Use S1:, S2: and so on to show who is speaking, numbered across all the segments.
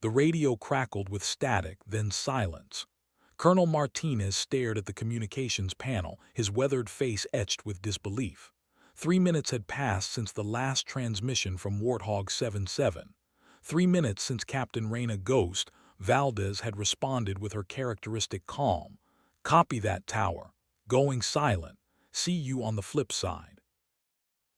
S1: The radio crackled with static, then silence. Colonel Martinez stared at the communications panel, his weathered face etched with disbelief. 3 minutes had passed since the last transmission from Warthog 77. 3 minutes since Captain Reyna Ghost Valdez had responded with her characteristic calm. "Copy that, tower. Going silent. See you on the flip side."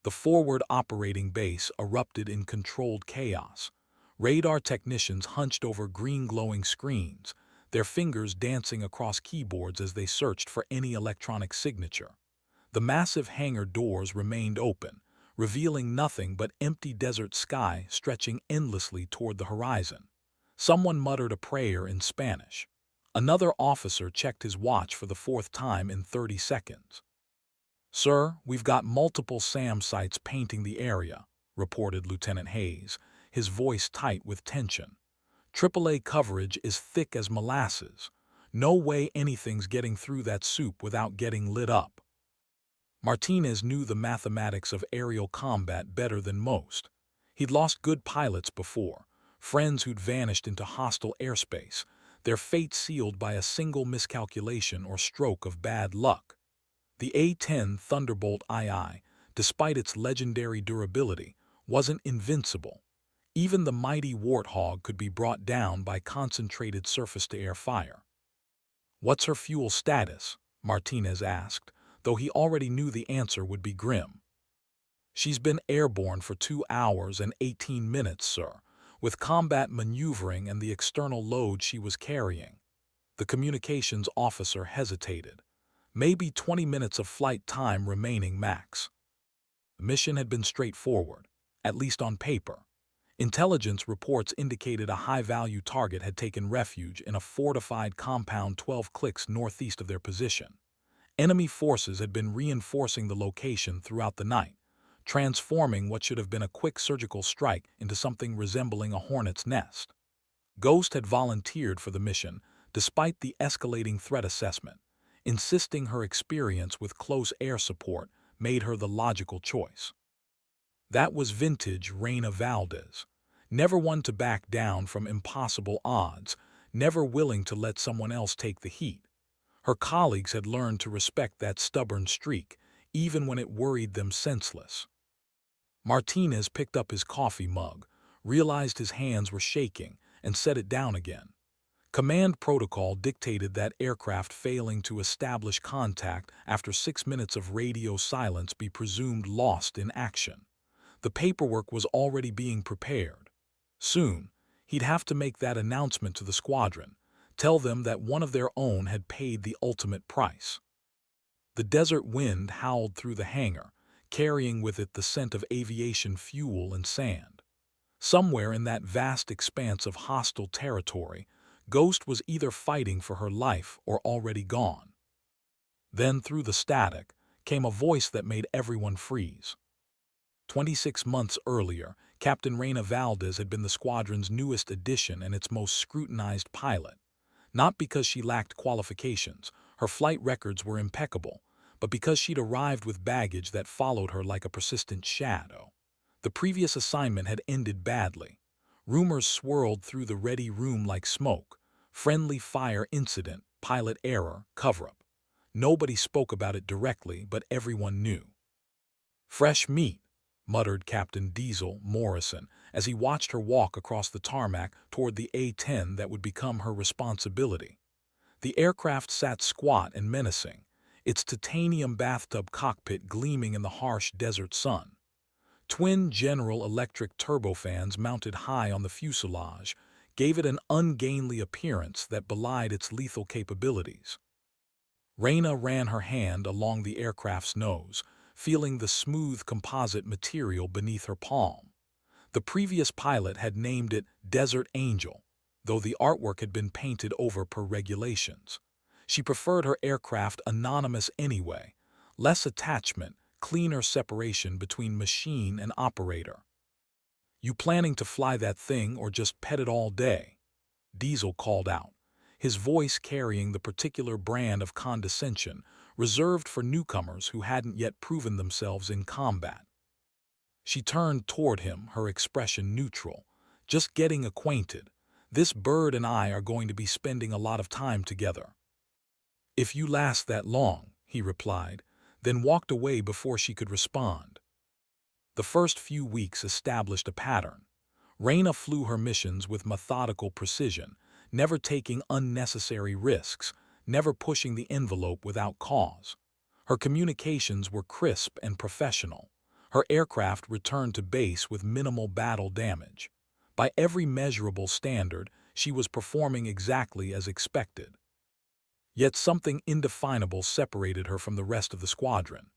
S1: The forward operating base erupted in controlled chaos. Radar technicians hunched over green glowing screens, their fingers dancing across keyboards as they searched for any electronic signature. The massive hangar doors remained open, revealing nothing but empty desert sky stretching endlessly toward the horizon. Someone muttered a prayer in Spanish. Another officer checked his watch for the fourth time in 30 seconds. "Sir, we've got multiple SAM sites painting the area," reported Lieutenant Hayes, his voice tight with tension. "AAA coverage is thick as molasses. No way anything's getting through that soup without getting lit up." Martinez knew the mathematics of aerial combat better than most. He'd lost good pilots before, friends who'd vanished into hostile airspace, their fate sealed by a single miscalculation or stroke of bad luck. The A-10 Thunderbolt II, despite its legendary durability, wasn't invincible. Even the mighty Warthog could be brought down by concentrated surface-to-air fire. "What's her fuel status?" Martinez asked, though he already knew the answer would be grim. "She's been airborne for 2 hours and 18 minutes, sir, with combat maneuvering and the external load she was carrying." The communications officer hesitated. "Maybe 20 minutes of flight time remaining max." The mission had been straightforward, at least on paper. Intelligence reports indicated a high-value target had taken refuge in a fortified compound 12 clicks northeast of their position. Enemy forces had been reinforcing the location throughout the night, transforming what should have been a quick surgical strike into something resembling a hornet's nest. Ghost had volunteered for the mission despite the escalating threat assessment, insisting her experience with close air support made her the logical choice. That was vintage Reyna Valdez, never one to back down from impossible odds, never willing to let someone else take the heat. Her colleagues had learned to respect that stubborn streak, even when it worried them senseless. Martinez picked up his coffee mug, realized his hands were shaking, and set it down again. Command protocol dictated that aircraft failing to establish contact after 6 minutes of radio silence be presumed lost in action. The paperwork was already being prepared. Soon, he'd have to make that announcement to the squadron, tell them that one of their own had paid the ultimate price. The desert wind howled through the hangar, carrying with it the scent of aviation fuel and sand. Somewhere in that vast expanse of hostile territory, Ghost was either fighting for her life or already gone. Then, through the static, came a voice that made everyone freeze. 26 months earlier, Captain Reyna Valdez had been the squadron's newest addition and its most scrutinized pilot. Not because she lacked qualifications, her flight records were impeccable, but because she'd arrived with baggage that followed her like a persistent shadow. The previous assignment had ended badly. Rumors swirled through the ready room like smoke. Friendly fire incident, pilot error, cover-up. Nobody spoke about it directly, but everyone knew. "Fresh meat," muttered Captain Diesel Morrison as he watched her walk across the tarmac toward the A-10 that would become her responsibility. The aircraft sat squat and menacing, its titanium bathtub cockpit gleaming in the harsh desert sun. Twin General Electric turbofans mounted high on the fuselage gave it an ungainly appearance that belied its lethal capabilities. Reyna ran her hand along the aircraft's nose, feeling the smooth composite material beneath her palm. The previous pilot had named it Desert Angel, though the artwork had been painted over per regulations. She preferred her aircraft anonymous anyway, less attachment, cleaner separation between machine and operator. "You planning to fly that thing or just pet it all day?" Diesel called out, his voice carrying the particular brand of condescension reserved for newcomers who hadn't yet proven themselves in combat. She turned toward him, her expression neutral, just getting acquainted, This bird and I are going to be spending a lot of time together. If you last that long, he replied, then walked away before she could respond. The first few weeks established a pattern. Raina flew her missions with methodical precision, never taking unnecessary risks, never pushing the envelope without cause. Her communications were crisp and professional. Her aircraft returned to base with minimal battle damage. By every measurable standard, she was performing exactly as expected. Yet something indefinable separated her from the rest of the squadron.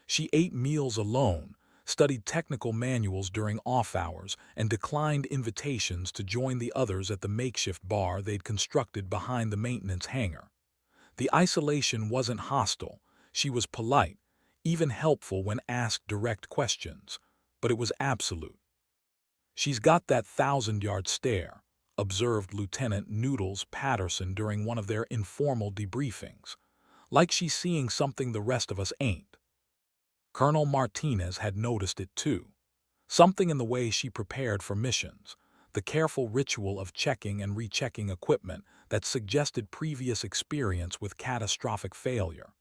S1: She ate meals alone, studied technical manuals during off hours, and declined invitations to join the others at the makeshift bar they'd constructed behind the maintenance hangar. The isolation wasn't hostile. She was polite, even helpful when asked direct questions, but it was absolute. "She's got that thousand-yard stare," observed Lieutenant Noodles Patterson during one of their informal debriefings. "Like she's seeing something the rest of us ain't." Colonel Martinez had noticed it too. Something in the way she prepared for missions, the careful ritual of checking and rechecking equipment that suggested previous experience with catastrophic failure.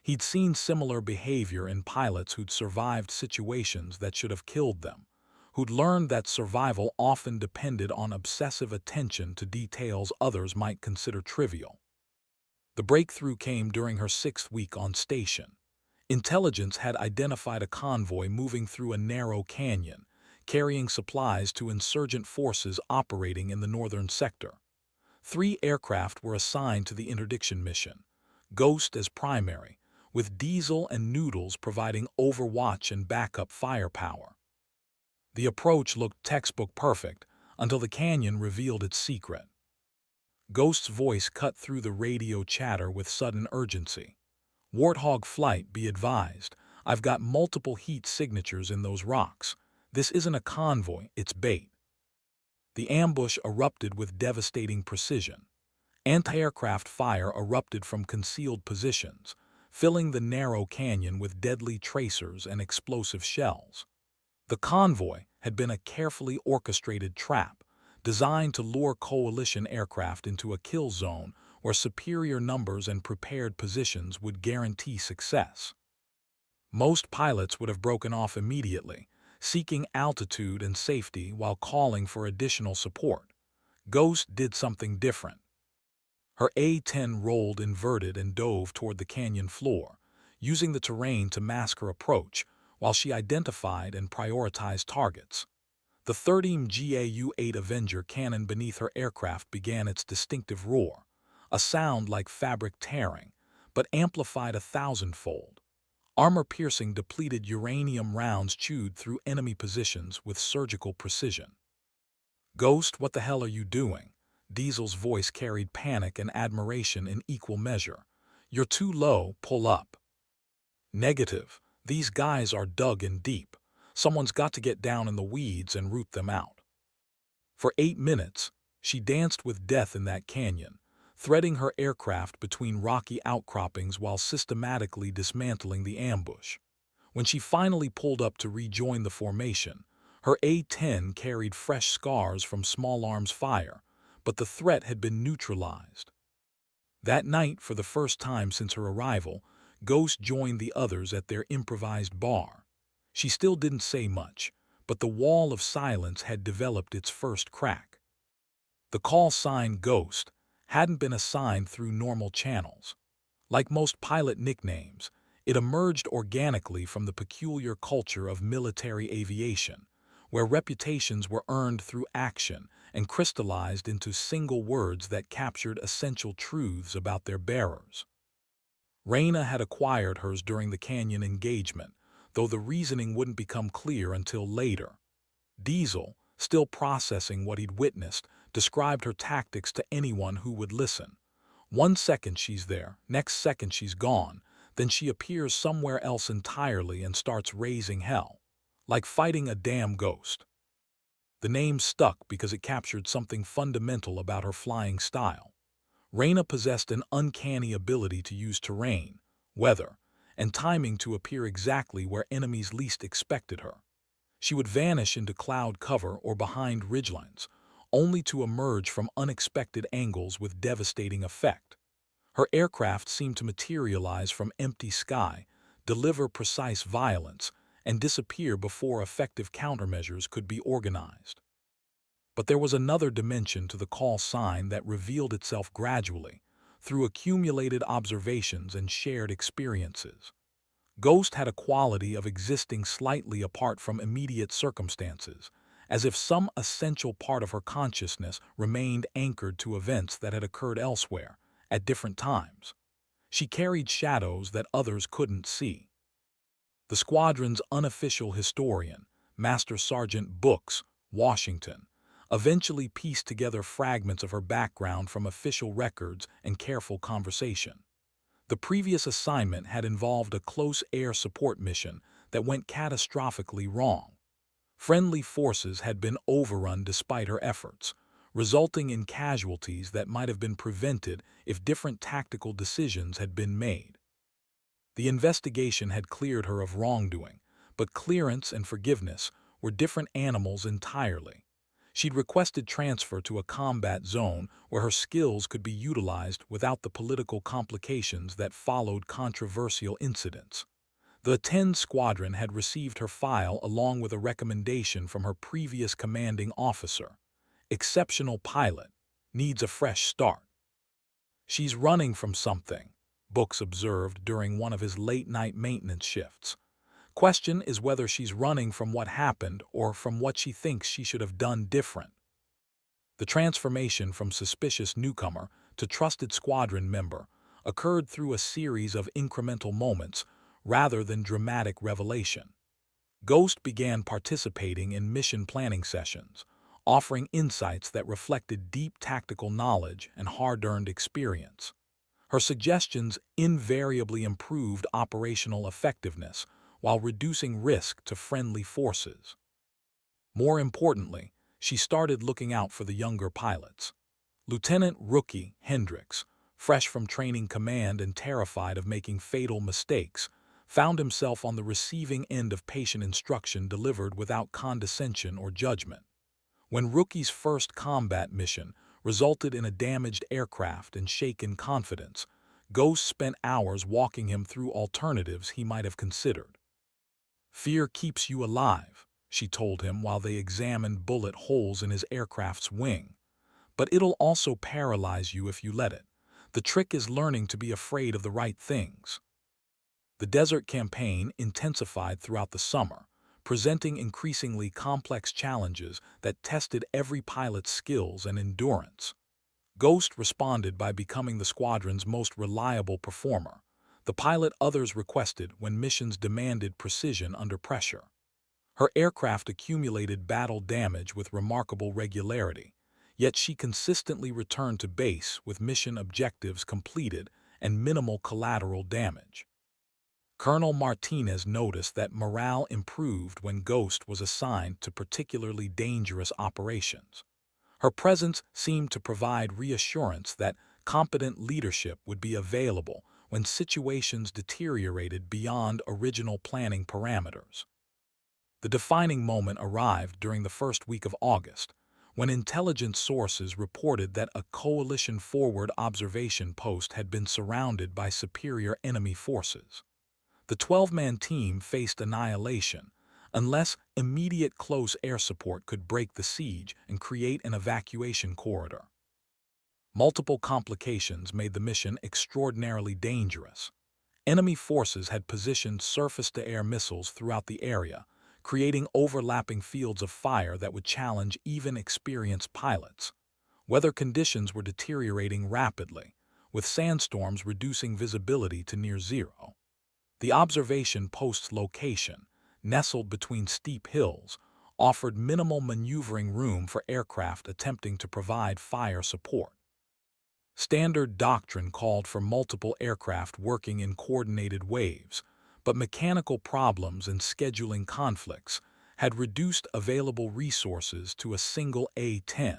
S1: He'd seen similar behavior in pilots who'd survived situations that should have killed them, who'd learned that survival often depended on obsessive attention to details others might consider trivial. The breakthrough came during her 6th week on station. Intelligence had identified a convoy moving through a narrow canyon, carrying supplies to insurgent forces operating in the northern sector. 3 aircraft were assigned to the interdiction mission, Ghost as primary, with Diesel and Noodles providing overwatch and backup firepower. The approach looked textbook perfect until the canyon revealed its secret. Ghost's voice cut through the radio chatter with sudden urgency. "Warthog Flight, be advised. I've got multiple heat signatures in those rocks. This isn't a convoy, it's bait." The ambush erupted with devastating precision. Anti-aircraft fire erupted from concealed positions, filling the narrow canyon with deadly tracers and explosive shells. The convoy had been a carefully orchestrated trap, designed to lure coalition aircraft into a kill zone where superior numbers and prepared positions would guarantee success. Most pilots would have broken off immediately, seeking altitude and safety while calling for additional support. Ghost did something different. Her A-10 rolled inverted and dove toward the canyon floor, using the terrain to mask her approach while she identified and prioritized targets. The 30 GAU-8 Avenger cannon beneath her aircraft began its distinctive roar, a sound like fabric tearing, but amplified 1,000-fold. Armor-piercing depleted uranium rounds chewed through enemy positions with surgical precision. "Ghost, what the hell are you doing?" Diesel's voice carried panic and admiration in equal measure. "You're too low, pull up." "Negative. These guys are dug in deep. Someone's got to get down in the weeds and root them out." For 8 minutes, she danced with death in that canyon, threading her aircraft between rocky outcroppings while systematically dismantling the ambush. When she finally pulled up to rejoin the formation, her A-10 carried fresh scars from small arms fire, but the threat had been neutralized. That night, for the first time since her arrival, Ghost joined the others at their improvised bar. She still didn't say much, but the wall of silence had developed its first crack. The call sign Ghost hadn't been assigned through normal channels. Like most pilot nicknames, it emerged organically from the peculiar culture of military aviation, where reputations were earned through action and crystallized into single words that captured essential truths about their bearers. Raina had acquired hers during the canyon engagement, though the reasoning wouldn't become clear until later. Diesel, still processing what he'd witnessed, described her tactics to anyone who would listen. One second she's there, next second she's gone, then she appears somewhere else entirely and starts raising hell. Like fighting a damn ghost. The name stuck because it captured something fundamental about her flying style. Raina possessed an uncanny ability to use terrain, weather, and timing to appear exactly where enemies least expected her. She would vanish into cloud cover or behind ridgelines, only to emerge from unexpected angles with devastating effect. Her aircraft seemed to materialize from empty sky, deliver precise violence, and disappear before effective countermeasures could be organized. But there was another dimension to the call sign that revealed itself gradually, through accumulated observations and shared experiences. Ghost had a quality of existing slightly apart from immediate circumstances, as if some essential part of her consciousness remained anchored to events that had occurred elsewhere, at different times. She carried shadows that others couldn't see. The squadron's unofficial historian, Master Sergeant Books, Washington, eventually pieced together fragments of her background from official records and careful conversation. The previous assignment had involved a close air support mission that went catastrophically wrong. Friendly forces had been overrun despite her efforts, resulting in casualties that might have been prevented if different tactical decisions had been made. The investigation had cleared her of wrongdoing, but clearance and forgiveness were different animals entirely. She'd requested transfer to a combat zone where her skills could be utilized without the political complications that followed controversial incidents. The A-10 squadron had received her file along with a recommendation from her previous commanding officer. Exceptional pilot, needs a fresh start. She's running from something, Books observed during one of his late-night maintenance shifts. Question is whether she's running from what happened or from what she thinks she should have done different. The transformation from suspicious newcomer to trusted squadron member occurred through a series of incremental moments rather than dramatic revelation. Ghost began participating in mission planning sessions, offering insights that reflected deep tactical knowledge and hard-earned experience. Her suggestions invariably improved operational effectiveness while reducing risk to friendly forces. More importantly, she started looking out for the younger pilots. Lieutenant Rookie Hendricks, fresh from training command and terrified of making fatal mistakes, found himself on the receiving end of patient instruction delivered without condescension or judgment. When Rookie's first combat mission resulted in a damaged aircraft and shaken confidence, Ghost spent hours walking him through alternatives he might have considered. "Fear keeps you alive," she told him while they examined bullet holes in his aircraft's wing. "But it'll also paralyze you if you let it. The trick is learning to be afraid of the right things." The desert campaign intensified throughout the summer, presenting increasingly complex challenges that tested every pilot's skills and endurance. Ghost responded by becoming the squadron's most reliable performer, the pilot others requested when missions demanded precision under pressure. Her aircraft accumulated battle damage with remarkable regularity, yet she consistently returned to base with mission objectives completed and minimal collateral damage. Colonel Martinez noticed that morale improved when Ghost was assigned to particularly dangerous operations. Her presence seemed to provide reassurance that competent leadership would be available when situations deteriorated beyond original planning parameters. The defining moment arrived during the first week of August, when intelligence sources reported that a coalition forward observation post had been surrounded by superior enemy forces. The 12-man team faced annihilation unless immediate close air support could break the siege and create an evacuation corridor. Multiple complications made the mission extraordinarily dangerous. Enemy forces had positioned surface-to-air missiles throughout the area, creating overlapping fields of fire that would challenge even experienced pilots. Weather conditions were deteriorating rapidly, with sandstorms reducing visibility to near zero. The observation post's location, nestled between steep hills, offered minimal maneuvering room for aircraft attempting to provide fire support. Standard doctrine called for multiple aircraft working in coordinated waves, but mechanical problems and scheduling conflicts had reduced available resources to a single A-10.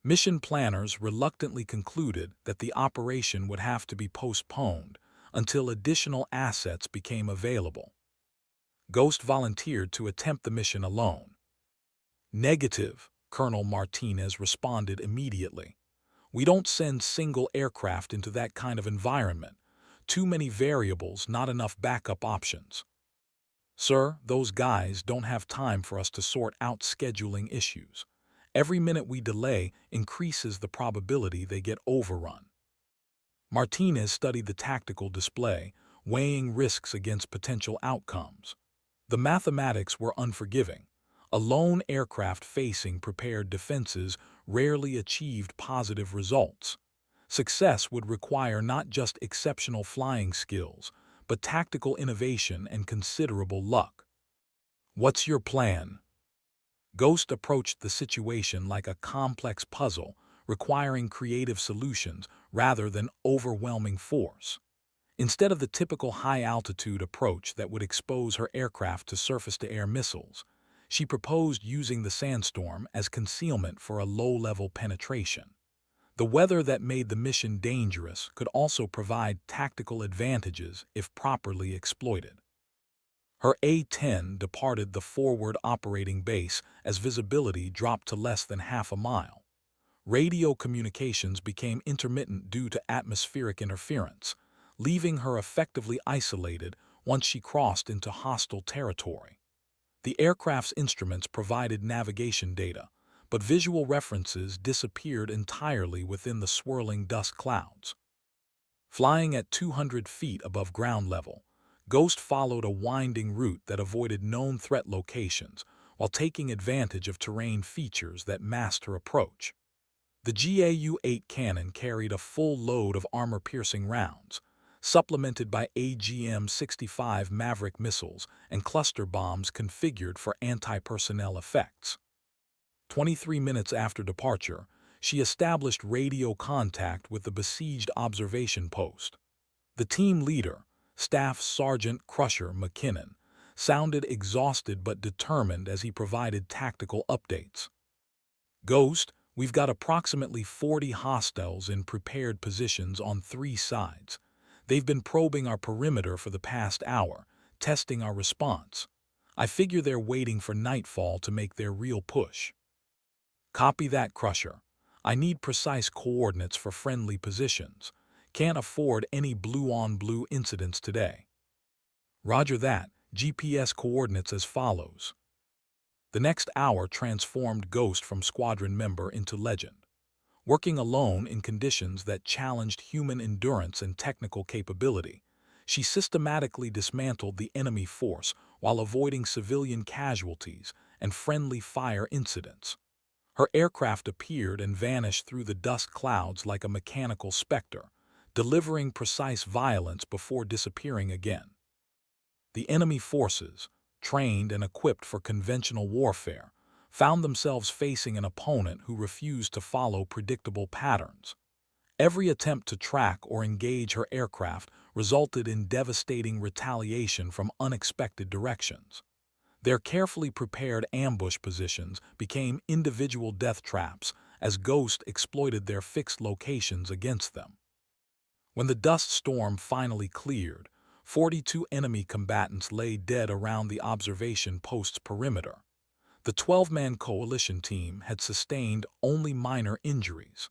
S1: Mission planners reluctantly concluded that the operation would have to be postponed until additional assets became available. Ghost volunteered to attempt the mission alone. Negative, Colonel Martinez responded immediately. "We don't send single aircraft into that kind of environment. Too many variables, not enough backup options." "Sir, those guys don't have time for us to sort out scheduling issues. Every minute we delay increases the probability they get overrun." Martinez studied the tactical display, weighing risks against potential outcomes. The mathematics were unforgiving. A lone aircraft facing prepared defenses rarely achieved positive results. Success would require not just exceptional flying skills, but tactical innovation and considerable luck. "What's your plan?" Ghost approached the situation like a complex puzzle, requiring creative solutions rather than overwhelming force. Instead of the typical high-altitude approach that would expose her aircraft to surface-to-air missiles, she proposed using the sandstorm as concealment for a low-level penetration. The weather that made the mission dangerous could also provide tactical advantages if properly exploited. Her A-10 departed the forward operating base as visibility dropped to less than half a mile. Radio communications became intermittent due to atmospheric interference, leaving her effectively isolated once she crossed into hostile territory. The aircraft's instruments provided navigation data, but visual references disappeared entirely within the swirling dust clouds. Flying at 200 feet above ground level, Ghost followed a winding route that avoided known threat locations while taking advantage of terrain features that masked her approach. The GAU-8 cannon carried a full load of armor-piercing rounds, supplemented by AGM-65 Maverick missiles and cluster bombs configured for anti-personnel effects. 23 minutes after departure, she established radio contact with the besieged observation post. The team leader, Staff Sergeant Crusher McKinnon, sounded exhausted but determined as he provided tactical updates. "Ghost, we've got approximately 40 hostiles in prepared positions on 3 sides. They've been probing our perimeter for the past hour, testing our response. I figure they're waiting for nightfall to make their real push." "Copy that, Crusher. I need precise coordinates for friendly positions. Can't afford any blue-on-blue incidents today." "Roger that. GPS coordinates as follows." The next hour transformed Ghost from squadron member into legend. Working alone in conditions that challenged human endurance and technical capability, she systematically dismantled the enemy force while avoiding civilian casualties and friendly fire incidents. Her aircraft appeared and vanished through the dust clouds like a mechanical specter, delivering precise violence before disappearing again. The enemy forces, trained and equipped for conventional warfare, found themselves facing an opponent who refused to follow predictable patterns. Every attempt to track or engage her aircraft resulted in devastating retaliation from unexpected directions. Their carefully prepared ambush positions became individual death traps as Ghost exploited their fixed locations against them. When the dust storm finally cleared, 42 enemy combatants lay dead around the observation post's perimeter. The 12-man coalition team had sustained only minor injuries.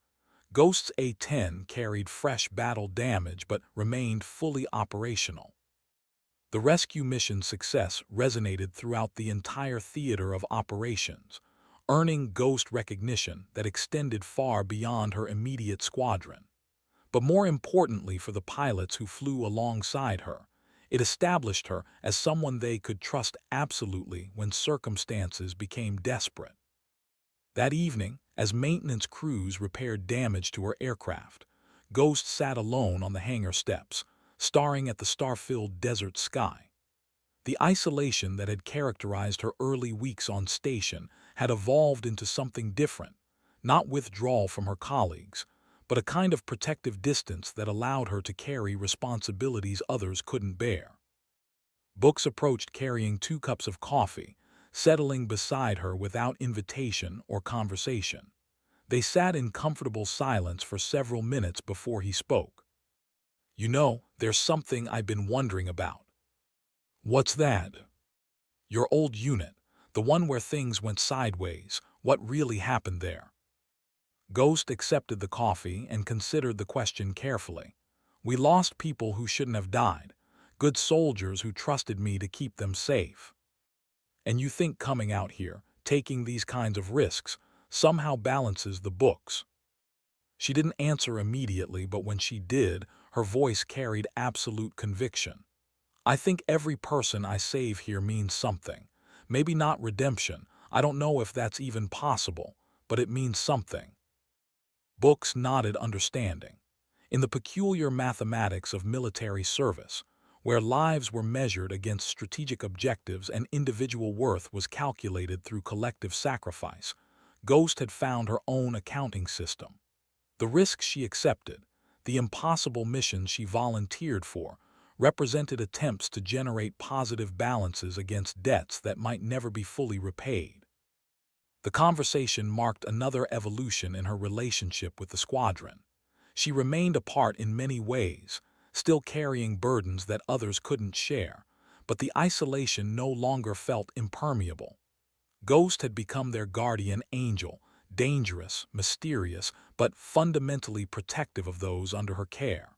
S1: Ghost's A-10 carried fresh battle damage but remained fully operational. The rescue mission's success resonated throughout the entire theater of operations, earning Ghost recognition that extended far beyond her immediate squadron. But more importantly for the pilots who flew alongside her, it established her as someone they could trust absolutely when circumstances became desperate. That evening, as maintenance crews repaired damage to her aircraft, Ghost sat alone on the hangar steps, staring at the star-filled desert sky. The isolation that had characterized her early weeks on station had evolved into something different, not withdrawal from her colleagues, but a kind of protective distance that allowed her to carry responsibilities others couldn't bear. Books approached carrying 2 cups of coffee, settling beside her without invitation or conversation. They sat in comfortable silence for several minutes before he spoke. "You know, there's something I've been wondering about." "What's that?" "Your old unit, the one where things went sideways, What really happened there? Ghost accepted the coffee and considered the question carefully. We lost people who shouldn't have died, good soldiers who trusted me to keep them safe. And you think coming out here, taking these kinds of risks, somehow balances the books? She didn't answer immediately, but when she did, her voice carried absolute conviction. I think every person I save here means something. Maybe not redemption, I don't know if that's even possible, but it means something. Books nodded understanding. In the peculiar mathematics of military service, where lives were measured against strategic objectives and individual worth was calculated through collective sacrifice, Ghost had found her own accounting system. The risks she accepted, the impossible missions she volunteered for, represented attempts to generate positive balances against debts that might never be fully repaid. The conversation marked another evolution in her relationship with the squadron. She remained apart in many ways, still carrying burdens that others couldn't share, but the isolation no longer felt impermeable. Ghost had become their guardian angel, dangerous, mysterious, but fundamentally protective of those under her care.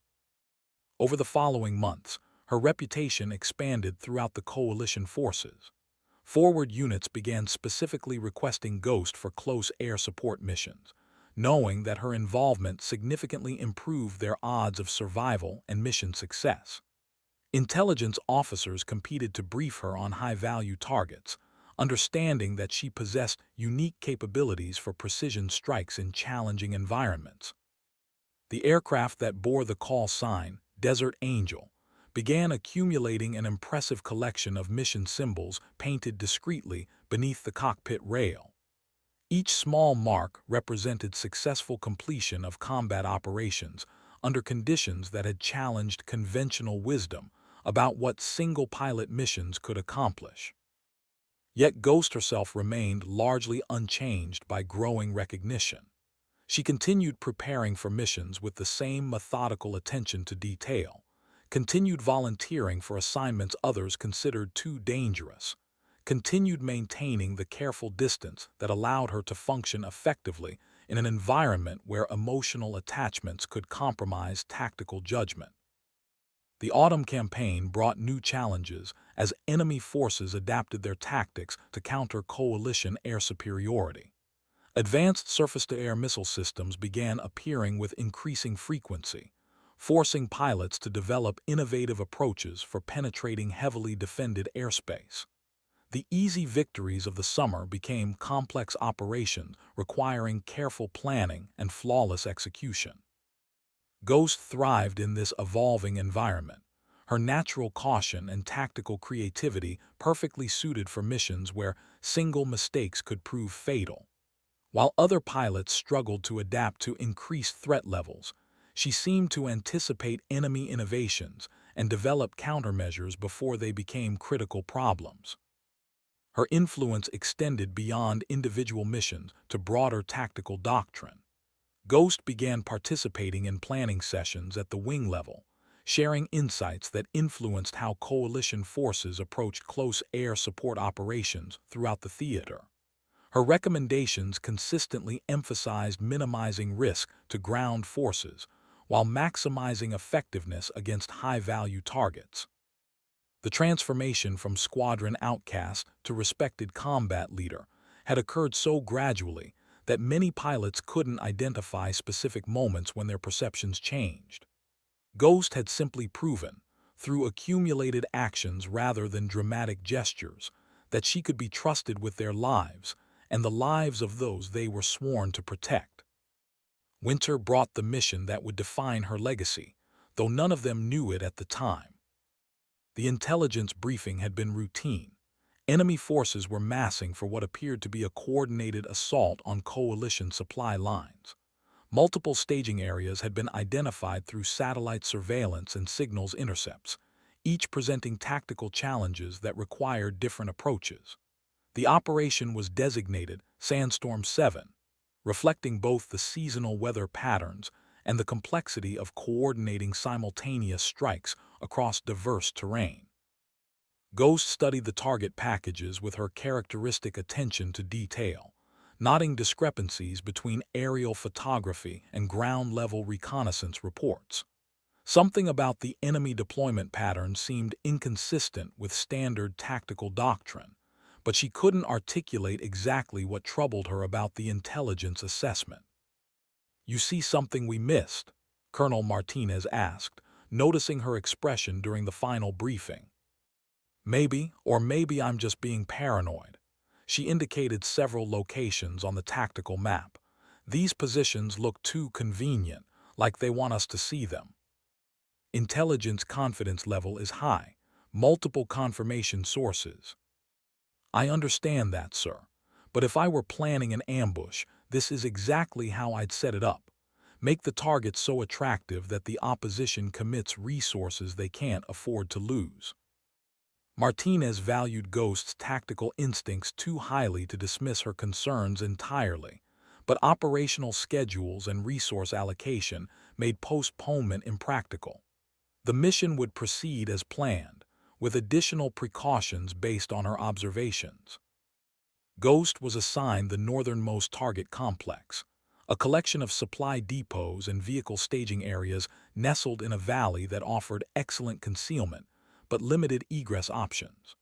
S1: Over the following months, her reputation expanded throughout the coalition forces. Forward units began specifically requesting Ghost for close air support missions, knowing that her involvement significantly improved their odds of survival and mission success. Intelligence officers competed to brief her on high-value targets, understanding that she possessed unique capabilities for precision strikes in challenging environments. The aircraft that bore the call sign, Desert Angel, began accumulating an impressive collection of mission symbols painted discreetly beneath the cockpit rail. Each small mark represented successful completion of combat operations under conditions that had challenged conventional wisdom about what single-pilot missions could accomplish. Yet Ghost herself remained largely unchanged by growing recognition. She continued preparing for missions with the same methodical attention to detail, continued volunteering for assignments others considered too dangerous, continued maintaining the careful distance that allowed her to function effectively in an environment where emotional attachments could compromise tactical judgment. The autumn campaign brought new challenges as enemy forces adapted their tactics to counter coalition air superiority. Advanced surface-to-air missile systems began appearing with increasing frequency, forcing pilots to develop innovative approaches for penetrating heavily defended airspace. The easy victories of the summer became complex operations requiring careful planning and flawless execution. Ghost thrived in this evolving environment, her natural caution and tactical creativity perfectly suited for missions where single mistakes could prove fatal. While other pilots struggled to adapt to increased threat levels, she seemed to anticipate enemy innovations and develop countermeasures before they became critical problems. Her influence extended beyond individual missions to broader tactical doctrine. Ghost began participating in planning sessions at the wing level, sharing insights that influenced how coalition forces approached close air support operations throughout the theater. Her recommendations consistently emphasized minimizing risk to ground forces while maximizing effectiveness against high-value targets. The transformation from squadron outcast to respected combat leader had occurred so gradually that many pilots couldn't identify specific moments when their perceptions changed. Ghost had simply proven, through accumulated actions rather than dramatic gestures, that she could be trusted with their lives and the lives of those they were sworn to protect. Winter brought the mission that would define her legacy, though none of them knew it at the time. The intelligence briefing had been routine. Enemy forces were massing for what appeared to be a coordinated assault on coalition supply lines. Multiple staging areas had been identified through satellite surveillance and signals intercepts, each presenting tactical challenges that required different approaches. The operation was designated Sandstorm 7, reflecting both the seasonal weather patterns and the complexity of coordinating simultaneous strikes across diverse terrain. Ghost studied the target packages with her characteristic attention to detail, noting discrepancies between aerial photography and ground-level reconnaissance reports. Something about the enemy deployment pattern seemed inconsistent with standard tactical doctrine, but she couldn't articulate exactly what troubled her about the intelligence assessment. "You see something we missed?" Colonel Martinez asked, noticing her expression during the final briefing. "Maybe, or maybe I'm just being paranoid." She indicated several locations on the tactical map. "These positions look too convenient, like they want us to see them." Intelligence confidence level is high. Multiple confirmation sources. "I understand that, sir. But if I were planning an ambush, this is exactly how I'd set it up. Make the target so attractive that the opposition commits resources they can't afford to lose." Martinez valued Ghost's tactical instincts too highly to dismiss her concerns entirely, but operational schedules and resource allocation made postponement impractical. The mission would proceed as planned, with additional precautions based on her observations. Ghost was assigned the northernmost target complex, a collection of supply depots and vehicle staging areas nestled in a valley that offered excellent concealment but limited egress options.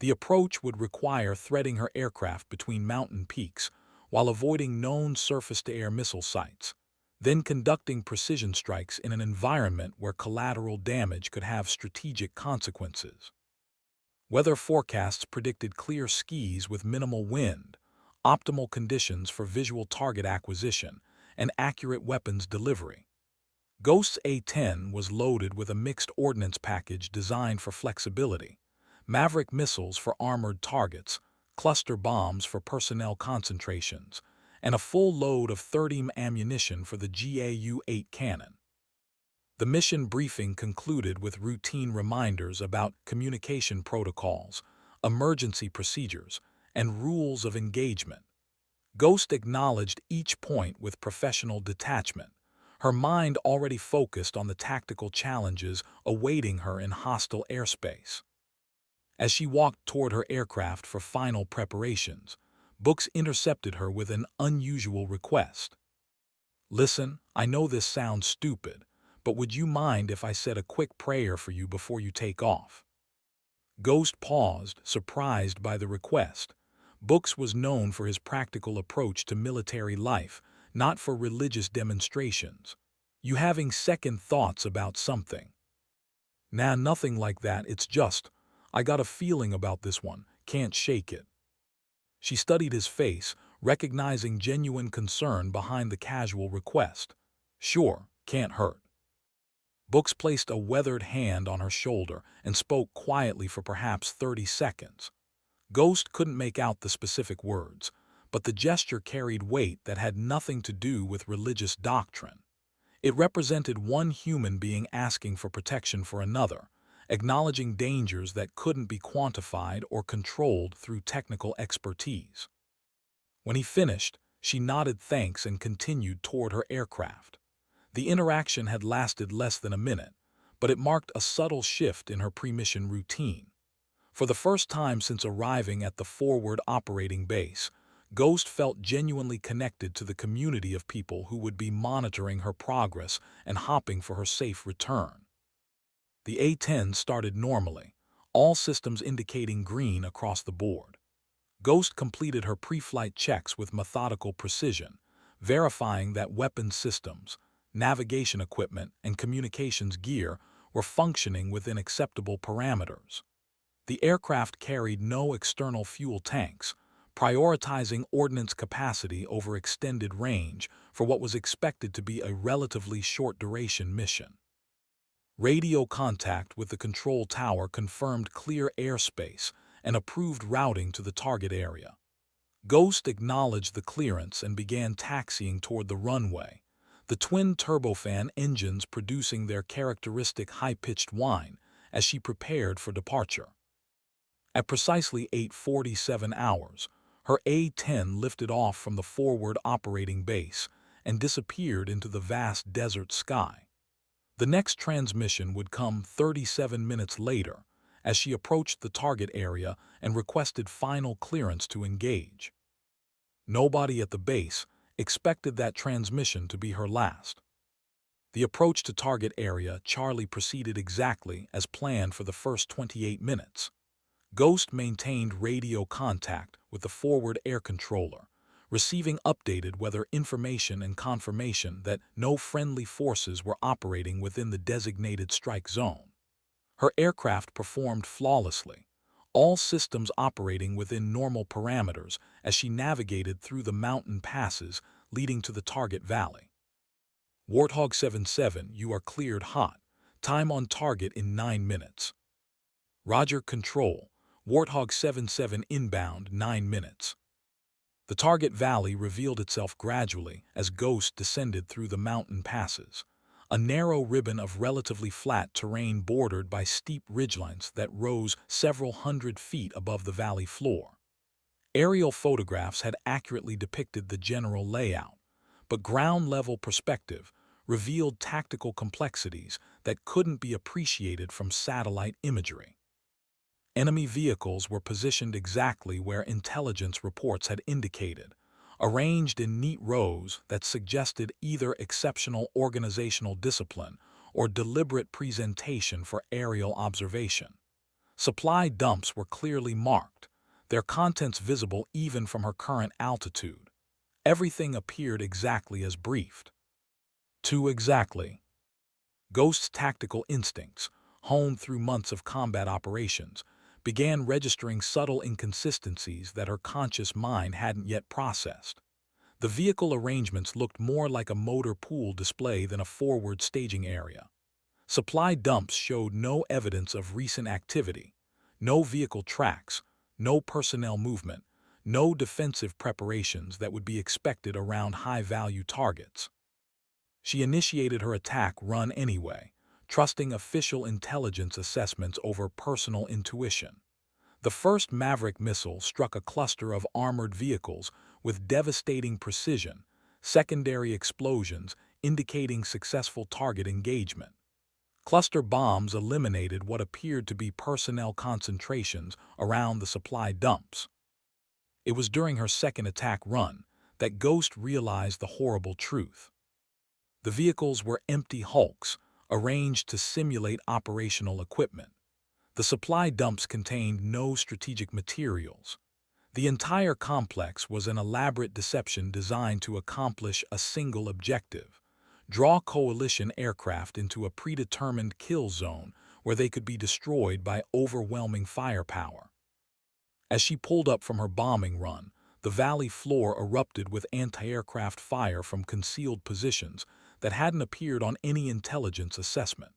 S1: The approach would require threading her aircraft between mountain peaks while avoiding known surface-to-air missile sites, then conducting precision strikes in an environment where collateral damage could have strategic consequences. Weather forecasts predicted clear skies with minimal wind, optimal conditions for visual target acquisition, and accurate weapons delivery. Ghost's A-10 was loaded with a mixed ordnance package designed for flexibility: Maverick missiles for armored targets, cluster bombs for personnel concentrations, and a full load of 30 ammunition for the GAU-8 cannon. The mission briefing concluded with routine reminders about communication protocols, emergency procedures, and rules of engagement. Ghost acknowledged each point with professional detachment, her mind already focused on the tactical challenges awaiting her in hostile airspace. As she walked toward her aircraft for final preparations, Books intercepted her with an unusual request. "Listen, I know this sounds stupid, but would you mind if I said a quick prayer for you before you take off?" Ghost paused, surprised by the request. Books was known for his practical approach to military life, not for religious demonstrations. "You having second thoughts about something?" "Nah, nothing like that, it's just, I got a feeling about this one, can't shake it." She studied his face, recognizing genuine concern behind the casual request. "Sure, can't hurt." Books placed a weathered hand on her shoulder and spoke quietly for perhaps 30 seconds. Ghost couldn't make out the specific words, but the gesture carried weight that had nothing to do with religious doctrine. It represented one human being asking for protection for another, acknowledging dangers that couldn't be quantified or controlled through technical expertise. When he finished, she nodded thanks and continued toward her aircraft. The interaction had lasted less than a minute, but it marked a subtle shift in her pre-mission routine. For the first time since arriving at the forward operating base, Ghost felt genuinely connected to the community of people who would be monitoring her progress and hopping for her safe return. The A-10 started normally, all systems indicating green across the board. Ghost completed her pre-flight checks with methodical precision, verifying that weapons systems, navigation equipment, and communications gear were functioning within acceptable parameters. The aircraft carried no external fuel tanks, prioritizing ordnance capacity over extended range for what was expected to be a relatively short-duration mission. Radio contact with the control tower confirmed clear airspace and approved routing to the target area. Ghost acknowledged the clearance and began taxiing toward the runway, the twin turbofan engines producing their characteristic high-pitched whine as she prepared for departure. At precisely 8:47 hours, her A-10 lifted off from the forward operating base and disappeared into the vast desert sky. The next transmission would come 37 minutes later, as she approached the target area and requested final clearance to engage. Nobody at the base expected that transmission to be her last. The approach to target area Charlie proceeded exactly as planned for the first 28 minutes. Ghost maintained radio contact with the forward air controller, receiving updated weather information and confirmation that no friendly forces were operating within the designated strike zone. Her aircraft performed flawlessly, all systems operating within normal parameters as she navigated through the mountain passes leading to the target valley. Warthog 77, you are cleared hot. Time on target in 9 minutes. Roger, control. Warthog 77 inbound 9 minutes. The target valley revealed itself gradually as Ghost descended through the mountain passes, a narrow ribbon of relatively flat terrain bordered by steep ridgelines that rose several hundred feet above the valley floor. Aerial photographs had accurately depicted the general layout, but ground-level perspective revealed tactical complexities that couldn't be appreciated from satellite imagery. Enemy vehicles were positioned exactly where intelligence reports had indicated, arranged in neat rows that suggested either exceptional organizational discipline or deliberate presentation for aerial observation. Supply dumps were clearly marked, their contents visible even from her current altitude. Everything appeared exactly as briefed. Too exactly. Ghost's tactical instincts, honed through months of combat operations, began registering subtle inconsistencies that her conscious mind hadn't yet processed. The vehicle arrangements looked more like a motor pool display than a forward staging area. Supply dumps showed no evidence of recent activity, no vehicle tracks, no personnel movement, no defensive preparations that would be expected around high-value targets. She initiated her attack run anyway, trusting official intelligence assessments over personal intuition. The first Maverick missile struck a cluster of armored vehicles with devastating precision, secondary explosions indicating successful target engagement. Cluster bombs eliminated what appeared to be personnel concentrations around the supply dumps. It was during her second attack run that Ghost realized the horrible truth. The vehicles were empty hulks, arranged to simulate operational equipment. The supply dumps contained no strategic materials. The entire complex was an elaborate deception designed to accomplish a single objective: draw coalition aircraft into a predetermined kill zone where they could be destroyed by overwhelming firepower. As she pulled up from her bombing run, the valley floor erupted with anti-aircraft fire from concealed positions that hadn't appeared on any intelligence assessment.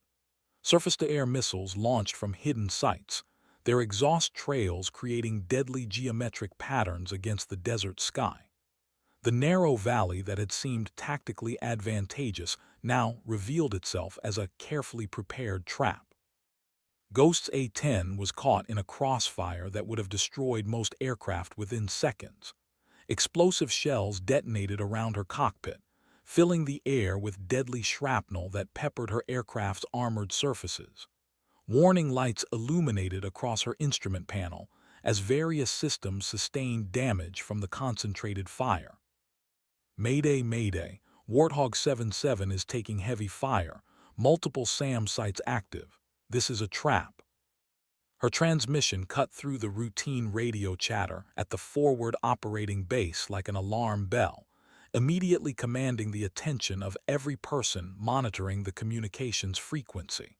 S1: Surface-to-air missiles launched from hidden sites, their exhaust trails creating deadly geometric patterns against the desert sky. The narrow valley that had seemed tactically advantageous now revealed itself as a carefully prepared trap. Ghost's A-10 was caught in a crossfire that would have destroyed most aircraft within seconds. Explosive shells detonated around her cockpit, filling the air with deadly shrapnel that peppered her aircraft's armored surfaces. Warning lights illuminated across her instrument panel as various systems sustained damage from the concentrated fire. Mayday, Mayday, Warthog 77 is taking heavy fire, multiple SAM sites active. This is a trap. Her transmission cut through the routine radio chatter at the forward operating base like an alarm bell, immediately commanding the attention of every person monitoring the communications frequency.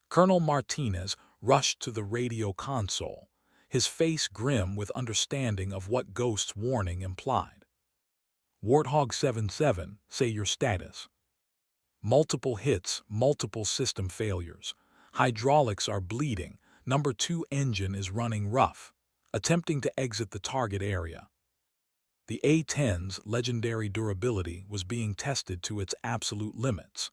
S1: Colonel Martinez rushed to the radio console, his face grim with understanding of what Ghost's warning implied. Warthog 77, say your status. Multiple hits, multiple system failures. Hydraulics are bleeding. Number 2 engine is running rough, attempting to exit the target area. The A-10's legendary durability was being tested to its absolute limits.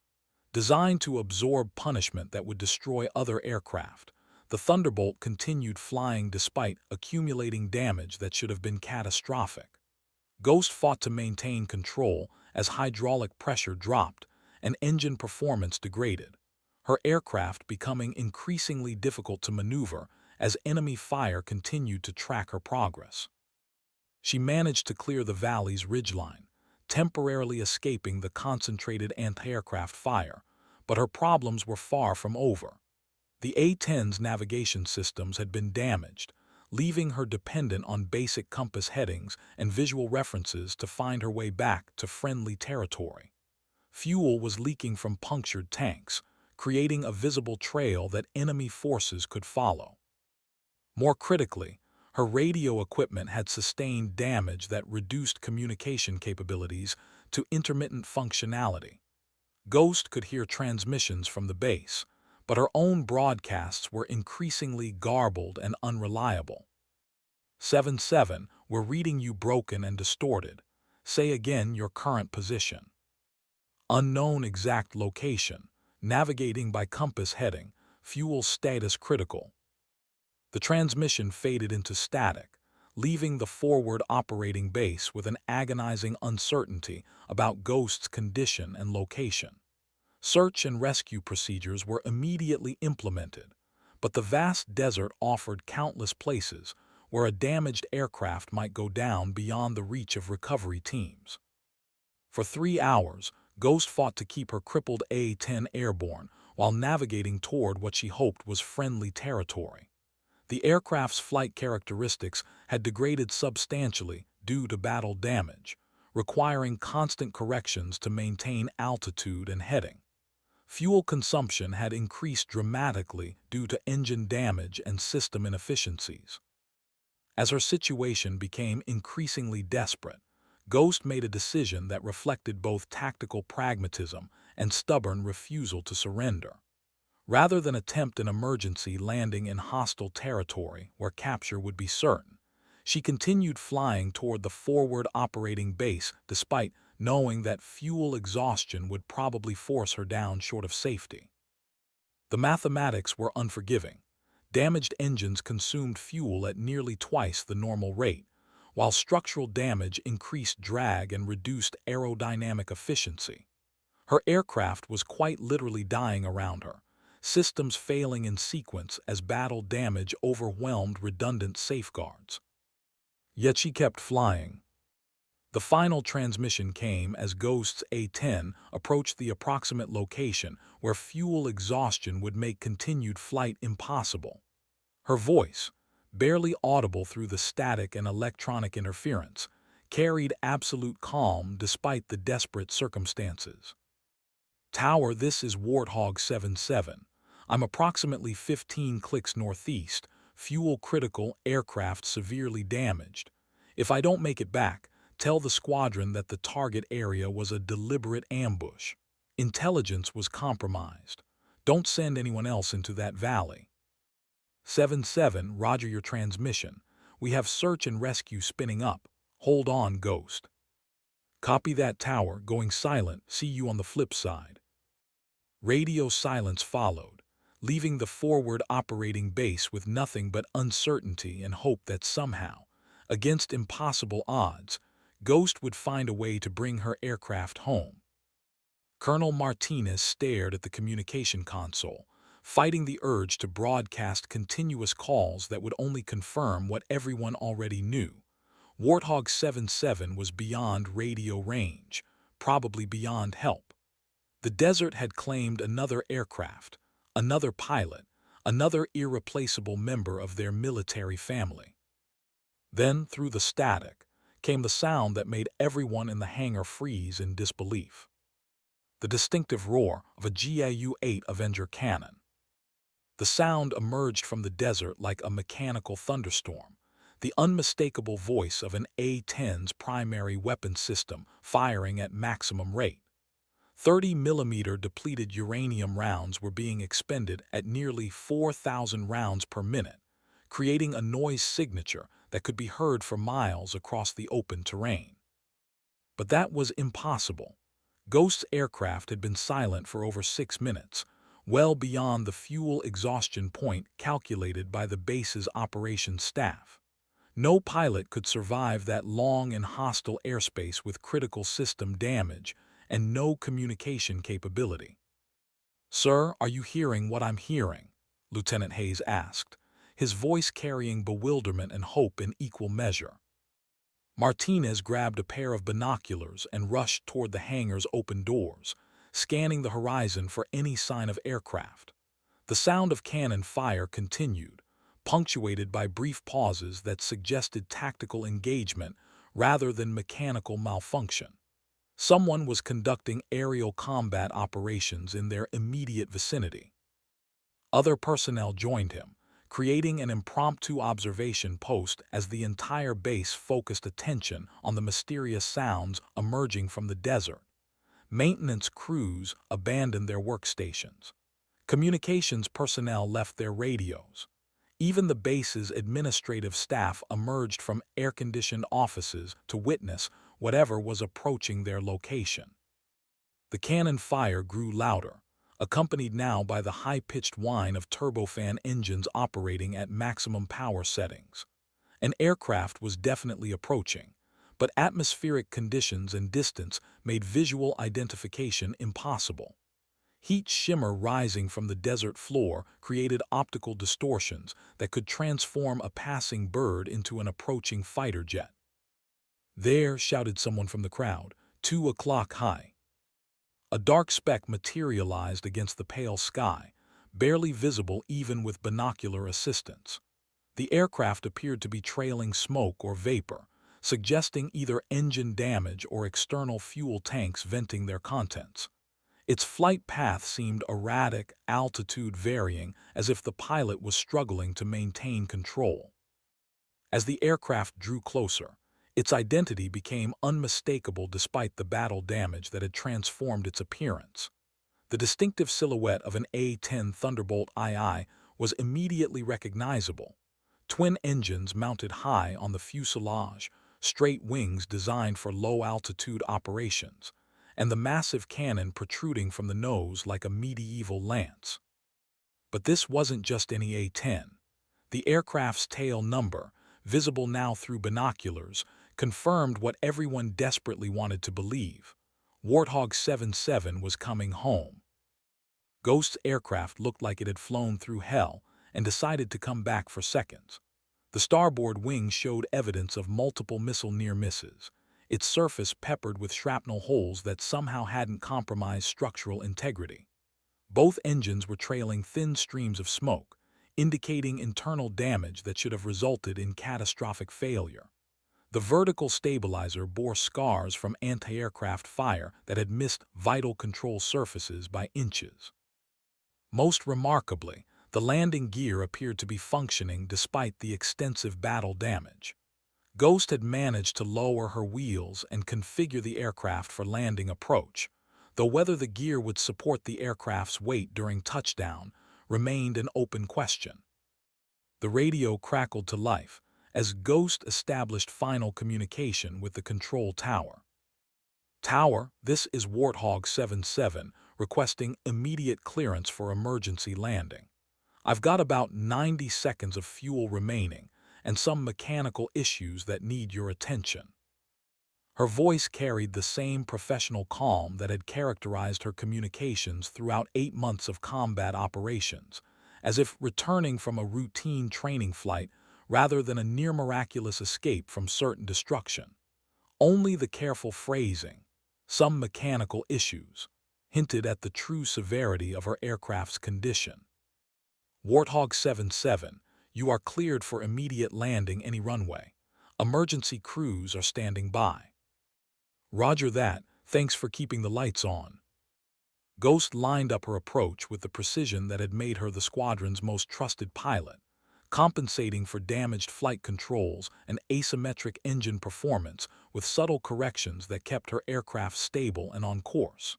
S1: Designed to absorb punishment that would destroy other aircraft, the Thunderbolt continued flying despite accumulating damage that should have been catastrophic. Ghost fought to maintain control as hydraulic pressure dropped and engine performance degraded, her aircraft becoming increasingly difficult to maneuver as enemy fire continued to track her progress. She managed to clear the valley's ridgeline, temporarily escaping the concentrated anti-aircraft fire, but her problems were far from over. The A-10's navigation systems had been damaged, leaving her dependent on basic compass headings and visual references to find her way back to friendly territory. Fuel was leaking from punctured tanks, creating a visible trail that enemy forces could follow. More critically, her radio equipment had sustained damage that reduced communication capabilities to intermittent functionality. Ghost could hear transmissions from the base, but her own broadcasts were increasingly garbled and unreliable. 7-7, we're reading you broken and distorted. Say again your current position. Unknown exact location, navigating by compass heading, fuel status critical. The transmission faded into static, leaving the forward operating base with an agonizing uncertainty about Ghost's condition and location. Search and rescue procedures were immediately implemented, but the vast desert offered countless places where a damaged aircraft might go down beyond the reach of recovery teams. For 3 hours, Ghost fought to keep her crippled A-10 airborne while navigating toward what she hoped was friendly territory. The aircraft's flight characteristics had degraded substantially due to battle damage, requiring constant corrections to maintain altitude and heading. Fuel consumption had increased dramatically due to engine damage and system inefficiencies. As her situation became increasingly desperate, Ghost made a decision that reflected both tactical pragmatism and stubborn refusal to surrender. Rather than attempt an emergency landing in hostile territory where capture would be certain, she continued flying toward the forward operating base despite knowing that fuel exhaustion would probably force her down short of safety. The mathematics were unforgiving. Damaged engines consumed fuel at nearly twice the normal rate, while structural damage increased drag and reduced aerodynamic efficiency. Her aircraft was quite literally dying around her, systems failing in sequence as battle damage overwhelmed redundant safeguards. Yet she kept flying. The final transmission came as Ghost's A-10 approached the approximate location where fuel exhaustion would make continued flight impossible. Her voice, barely audible through the static and electronic interference, carried absolute calm despite the desperate circumstances. Tower, this is Warthog 7-7. I'm approximately 15 clicks northeast, fuel critical, aircraft severely damaged. If I don't make it back, tell the squadron that the target area was a deliberate ambush. Intelligence was compromised. Don't send anyone else into that valley. 7-7, roger your transmission. We have search and rescue spinning up. Hold on, Ghost. Copy that, Tower, going silent. See you on the flip side. Radio silence followed, leaving the forward operating base with nothing but uncertainty and hope that somehow, against impossible odds, Ghost would find a way to bring her aircraft home. Colonel Martinez stared at the communication console, fighting the urge to broadcast continuous calls that would only confirm what everyone already knew. Warthog 7-7 was beyond radio range, probably beyond help. The desert had claimed another aircraft, another pilot, another irreplaceable member of their military family. Then, through the static, came the sound that made everyone in the hangar freeze in disbelief. The distinctive roar of a GAU-8 Avenger cannon. The sound emerged from the desert like a mechanical thunderstorm, the unmistakable voice of an A-10's primary weapon system firing at maximum rate. 30mm depleted uranium rounds were being expended at nearly 4,000 rounds per minute, creating a noise signature that could be heard for miles across the open terrain. But that was impossible. Ghost's aircraft had been silent for over 6 minutes, well beyond the fuel exhaustion point calculated by the base's operations staff. No pilot could survive that long in hostile airspace with critical system damage and no communication capability. "Sir, are you hearing what I'm hearing?" Lieutenant Hayes asked, his voice carrying bewilderment and hope in equal measure. Martinez grabbed a pair of binoculars and rushed toward the hangar's open doors, scanning the horizon for any sign of aircraft. The sound of cannon fire continued, punctuated by brief pauses that suggested tactical engagement rather than mechanical malfunction. Someone was conducting aerial combat operations in their immediate vicinity. Other personnel joined him, creating an impromptu observation post as the entire base focused attention on the mysterious sounds emerging from the desert. Maintenance crews abandoned their workstations. Communications personnel left their radios. Even the base's administrative staff emerged from air-conditioned offices to witness whatever was approaching their location. The cannon fire grew louder, accompanied now by the high-pitched whine of turbofan engines operating at maximum power settings. An aircraft was definitely approaching, but atmospheric conditions and distance made visual identification impossible. Heat shimmer rising from the desert floor created optical distortions that could transform a passing bird into an approaching fighter jet. "There," shouted someone from the crowd, "2 o'clock high." A dark speck materialized against the pale sky, barely visible even with binocular assistance. The aircraft appeared to be trailing smoke or vapor, suggesting either engine damage or external fuel tanks venting their contents. Its flight path seemed erratic, altitude varying, as if the pilot was struggling to maintain control. As the aircraft drew closer, its identity became unmistakable despite the battle damage that had transformed its appearance. The distinctive silhouette of an A-10 Thunderbolt II was immediately recognizable. Twin engines mounted high on the fuselage, straight wings designed for low-altitude operations, and the massive cannon protruding from the nose like a medieval lance. But this wasn't just any A-10. The aircraft's tail number, visible now through binoculars, confirmed what everyone desperately wanted to believe. Warthog 77 was coming home. Ghost's aircraft looked like it had flown through hell and decided to come back for seconds. The starboard wing showed evidence of multiple missile near misses, its surface peppered with shrapnel holes that somehow hadn't compromised structural integrity. Both engines were trailing thin streams of smoke, indicating internal damage that should have resulted in catastrophic failure. The vertical stabilizer bore scars from anti-aircraft fire that had missed vital control surfaces by inches. Most remarkably, the landing gear appeared to be functioning despite the extensive battle damage. Ghost had managed to lower her wheels and configure the aircraft for landing approach, though whether the gear would support the aircraft's weight during touchdown remained an open question. The radio crackled to life as Ghost established final communication with the control tower. "Tower, this is Warthog 77, requesting immediate clearance for emergency landing. I've got about 90 seconds of fuel remaining and some mechanical issues that need your attention." Her voice carried the same professional calm that had characterized her communications throughout 8 months of combat operations, as if returning from a routine training flight rather than a near-miraculous escape from certain destruction. Only the careful phrasing, some mechanical issues, hinted at the true severity of her aircraft's condition. "Warthog 77, you are cleared for immediate landing any runway. Emergency crews are standing by." "Roger that, thanks for keeping the lights on." Ghost lined up her approach with the precision that had made her the squadron's most trusted pilot, compensating for damaged flight controls and asymmetric engine performance with subtle corrections that kept her aircraft stable and on course.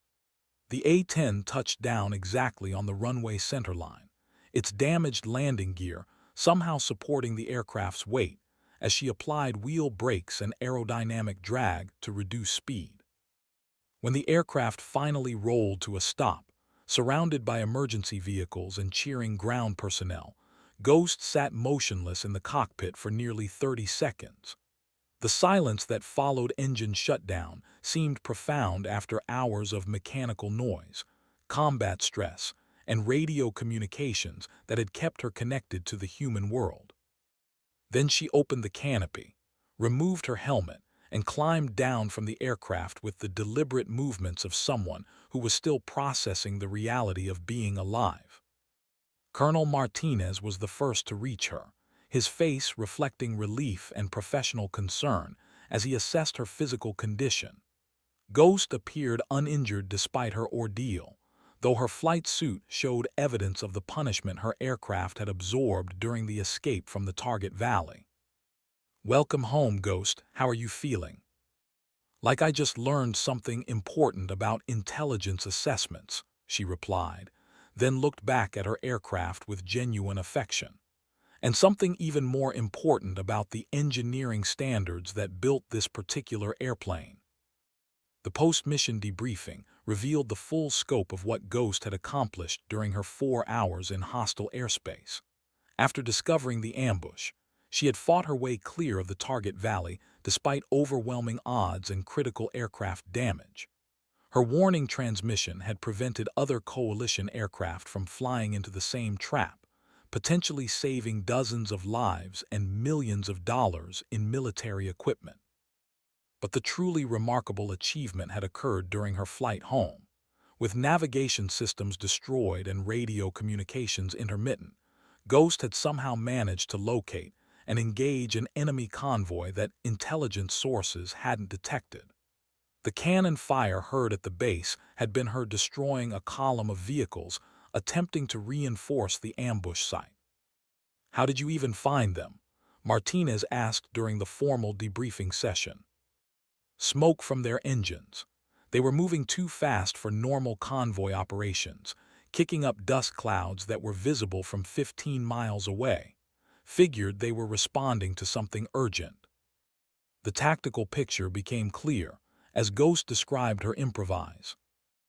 S1: The A-10 touched down exactly on the runway centerline, its damaged landing gear somehow supporting the aircraft's weight as she applied wheel brakes and aerodynamic drag to reduce speed. When the aircraft finally rolled to a stop, surrounded by emergency vehicles and cheering ground personnel, Ghost sat motionless in the cockpit for nearly 30 seconds. The silence that followed engine shutdown seemed profound after hours of mechanical noise, combat stress, and radio communications that had kept her connected to the human world. Then she opened the canopy, removed her helmet, and climbed down from the aircraft with the deliberate movements of someone who was still processing the reality of being alive. Colonel Martinez was the first to reach her, his face reflecting relief and professional concern as he assessed her physical condition. Ghost appeared uninjured despite her ordeal, though her flight suit showed evidence of the punishment her aircraft had absorbed during the escape from the target valley. "Welcome home, Ghost. How are you feeling?" "Like I just learned something important about intelligence assessments," she replied, then looked back at her aircraft with genuine affection. "And something even more important about the engineering standards that built this particular airplane." The post-mission debriefing revealed the full scope of what Ghost had accomplished during her 4 hours in hostile airspace. After discovering the ambush, she had fought her way clear of the target valley despite overwhelming odds and critical aircraft damage. Her warning transmission had prevented other coalition aircraft from flying into the same trap, potentially saving dozens of lives and millions of dollars in military equipment. But the truly remarkable achievement had occurred during her flight home. With navigation systems destroyed and radio communications intermittent, Ghost had somehow managed to locate and engage an enemy convoy that intelligence sources hadn't detected. The cannon fire heard at the base had been heard destroying a column of vehicles attempting to reinforce the ambush site. "How did you even find them?" Martinez asked during the formal debriefing session. "Smoke from their engines. They were moving too fast for normal convoy operations, kicking up dust clouds that were visible from 15 miles away. Figured they were responding to something urgent." The tactical picture became clear as Ghost described her improvise.